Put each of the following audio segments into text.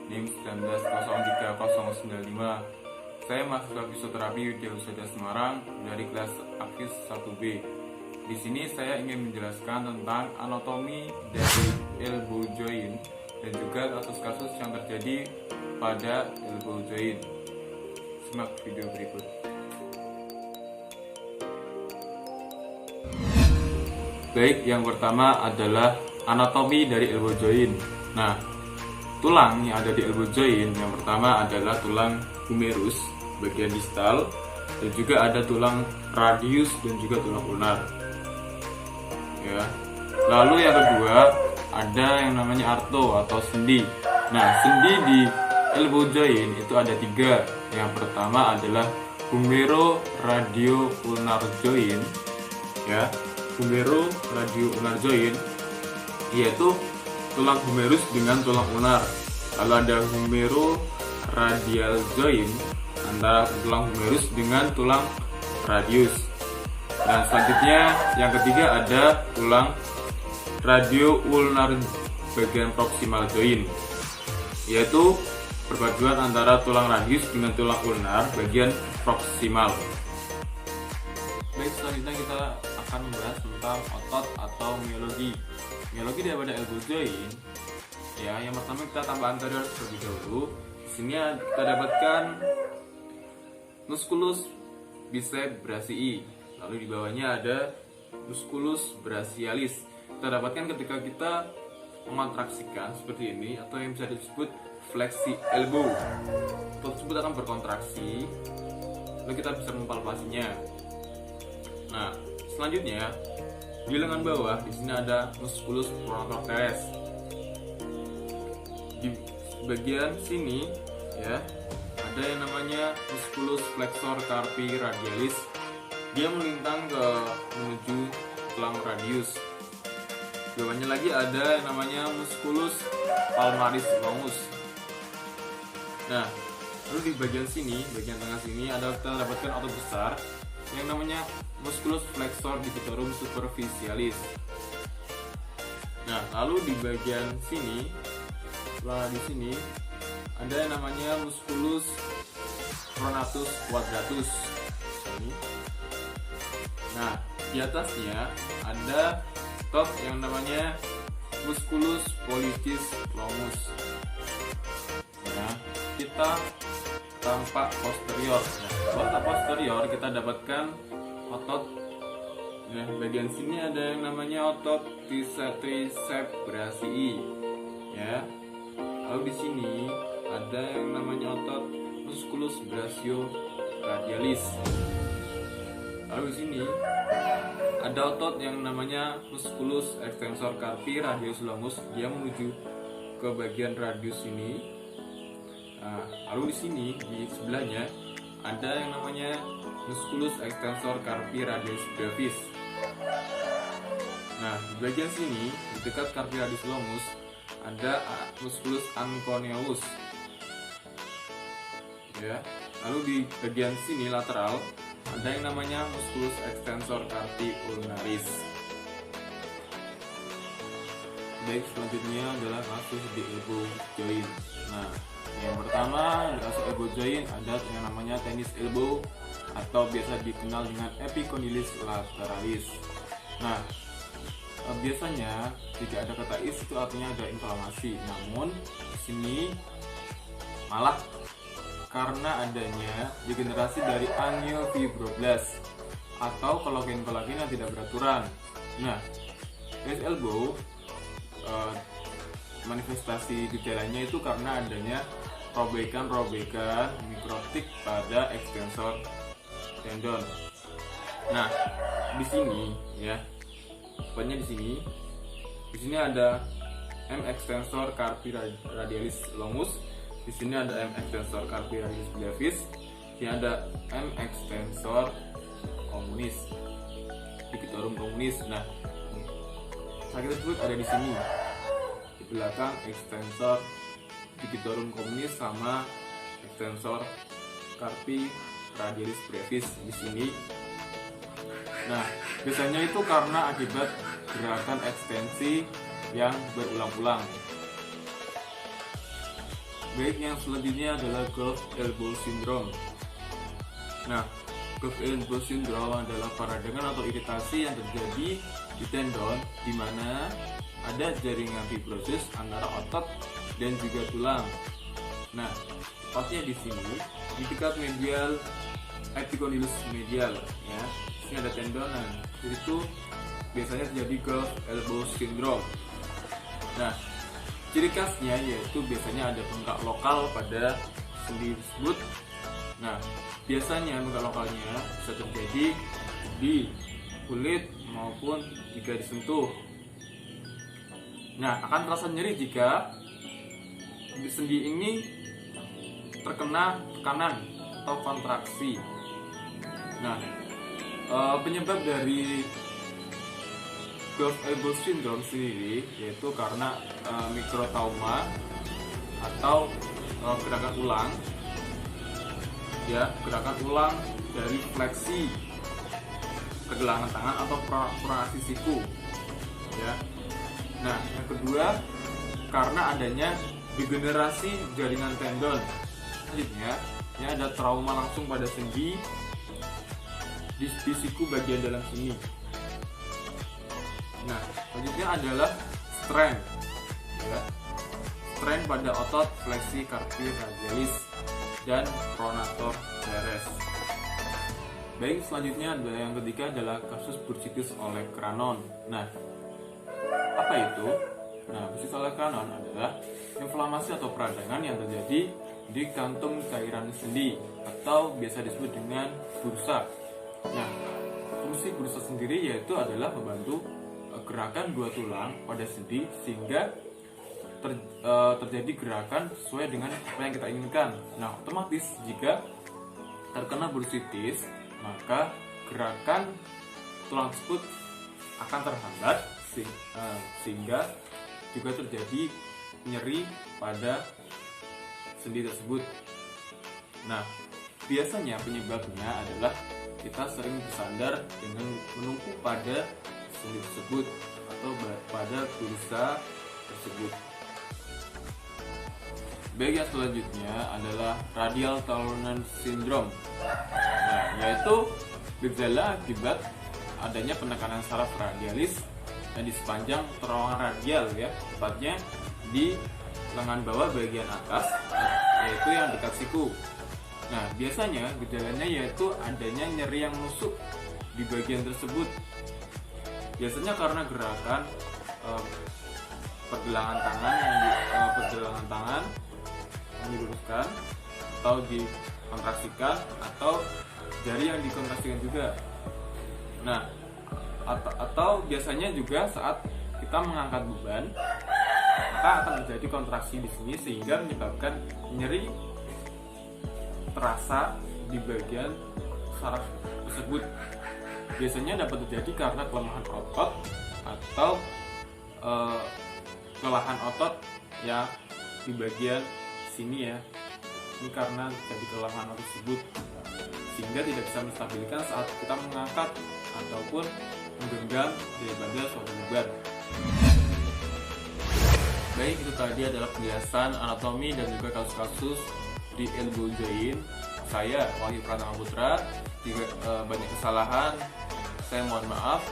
NIM 1903095. Saya mahasiswa fisioterapi Widya Husada Semarang dari kelas Akfis 1B. Di sini saya ingin menjelaskan tentang anatomi dari elbow joint dan juga kasus-kasus yang terjadi pada elbow joint. Simak video berikut. Baik, yang pertama adalah anatomi dari elbow joint. Nah, tulang yang ada di elbow joint yang pertama adalah tulang humerus bagian distal, dan juga ada tulang radius dan juga tulang ulnar. Ya. Lalu yang kedua ada yang namanya arto atau sendi. Nah, sendi di elbow joint itu ada 3. Yang pertama adalah humero-radio-ulnar joint. Ya, humero-radio-ulnar joint yaitu tulang humerus dengan tulang ulnar. Lalu ada humero-radial joint antara tulang humerus dengan tulang radius. Dan selanjutnya yang ketiga ada tulang radio-ulnar bagian proximal joint, yaitu perpaduan antara tulang radius dengan tulang ulnar bagian proximal. Baik, selanjutnya kita akan membahas tentang otot atau miologi. Miologi daripada elbow joint, ya, yang pertama kita tambah anterior terlebih dahulu. Di sini kita dapatkan musculus bicep brachii. Lalu di bawahnya ada musculus brachialis. Kita dapatkan ketika kita mengontraksikan seperti ini, atau yang bisa disebut fleksi elbow. Otot tersebut akan berkontraksi, lalu kita bisa mempalpasinya. Nah, selanjutnya di lengan bawah di sini ada musculus pronator teres. Di bagian sini, ya, ada yang namanya musculus flexor carpi radialis. Dia melintang menuju tulang radius. Di bawahnya lagi ada yang namanya musculus palmaris longus. Nah, lalu di bagian sini, bagian tengah sini ada kita dapatkan otot besar yang namanya musculus flexor digitorum superficialis. Nah, lalu di bagian sini, di sini ada yang namanya musculus pronatus quadratus. Nah, di atasnya ada otot yang namanya musculus pollicis longus. Nah, kita tampak posterior. Nah, tampak posterior kita dapatkan otot. Nah, bagian sini ada yang namanya otot tricep brachii. Ya. Lalu di sini ada yang namanya otot musculus brachioradialis. Lalu di sini ada otot yang namanya musculus extensor carpi radius longus. Dia menuju ke bagian radius ini. Nah, lalu di sini di sebelahnya ada yang namanya musculus extensor carpi radius brevis. Nah, di bagian sini di dekat carpi radius longus ada musculus anconeus. Ya. Lalu di bagian sini lateral ada yang namanya musculus extensor carpi ulnaris. Baik, selanjutnya adalah kasus di elbow joint. Nah, yang pertama di kasus elbow joint ada yang namanya tennis elbow atau biasa dikenal dengan epicondylis lateralis. Nah, biasanya jika ada kata is itu artinya ada inflamasi. Namun di sini malah karena adanya degenerasi dari angiofibroblas atau kolagen-kolagen yang tidak beraturan. Nah, tennis elbow manifestasi gejalanya itu karena adanya robekan-robekan mikrotik pada ekstensor tendon. Nah, di sini ya, tepatnya di sini ada M extensor carpi radialis longus. Di sini ada M extensor carpi radialis brevis. Di sini ada M extensor communis, digitorum communis. Nah, sakit tersebut ada di sini, di belakang extensor digitorum communis sama extensor carpi radialis brevis di sini. Nah, biasanya itu karena akibat gerakan ekstensi yang berulang-ulang. Baik, yang selanjutnya adalah golf elbow syndrome. Nah, golf elbow syndrome adalah peradangan atau iritasi yang terjadi di tendon di mana ada jaringan fibrosis antara otot dan juga tulang. Nah, tepatnya di sini di dekat medial epicondylus medial ya. Ini ada tendonan. Itu biasanya terjadi golf elbow syndrome. Nah, ciri khasnya yaitu biasanya ada bengkak lokal pada sendi tersebut. Nah, biasanya bengkak lokalnya bisa terjadi di kulit maupun jika disentuh. Nah, akan terasa nyeri jika di sendi ini terkena tekanan atau kontraksi. Nah, penyebab dari golf elbow syndrome sendiri yaitu karena mikrotrauma atau gerakan ulang, ya, gerakan ulang dari fleksi pergelangan tangan atau pronasi siku, ya. Nah, yang kedua karena adanya degenerasi jaringan tendon. Selanjutnya, ini ada trauma langsung pada sendi di siku bagian dalam sini. Nah, selanjutnya adalah strain, ya. Strain pada otot fleksi carpi radialis dan pronator teres. Baik, selanjutnya adalah yang ketiga adalah kasus bursitis oleh Cranon. Nah, apa itu? Nah, bursitis oleh Cranon adalah inflamasi atau peradangan yang terjadi di kantung cairan sendi atau biasa disebut dengan bursa. Nah, fungsi bursa sendiri yaitu adalah membantu gerakan dua tulang pada sendi sehingga terjadi gerakan sesuai dengan apa yang kita inginkan. Nah, otomatis jika terkena bursitis, maka gerakan tulang tersebut akan terhambat sehingga juga terjadi nyeri pada sendi tersebut. Nah, biasanya penyebabnya adalah kita sering bersandar dengan menungku pada sendi tersebut atau pada bursa tersebut. Baik, yang selanjutnya adalah radial tunnel syndrome. Nah, yaitu gejala akibat adanya penekanan saraf radialis dan di sepanjang terowongan radial, ya, tepatnya di lengan bawah bagian atas, yaitu yang dekat siku. Nah, biasanya gejalanya yaitu adanya nyeri yang menusuk di bagian tersebut. Biasanya karena gerakan pergelangan tangan yang diluruskan atau dikontraksikan atau jari yang dikontraksikan juga. Nah, atau biasanya juga saat kita mengangkat beban, maka akan terjadi kontraksi di sini sehingga menyebabkan nyeri terasa di bagian saraf tersebut. Biasanya dapat terjadi karena kelemahan otot atau kelelahan otot ya di bagian sini, ya. Ini karena terjadi kelelahan otot tersebut sehingga tidak bisa menstabilkan saat kita mengangkat ataupun menggenggam daripada suatu beban. Baik, itu tadi adalah penjelasan anatomi dan juga kasus-kasus di elbow joint. Saya Wahyu Pratama Putra. Jika banyak kesalahan, saya mohon maaf.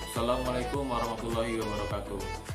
Assalamualaikum warahmatullahi wabarakatuh.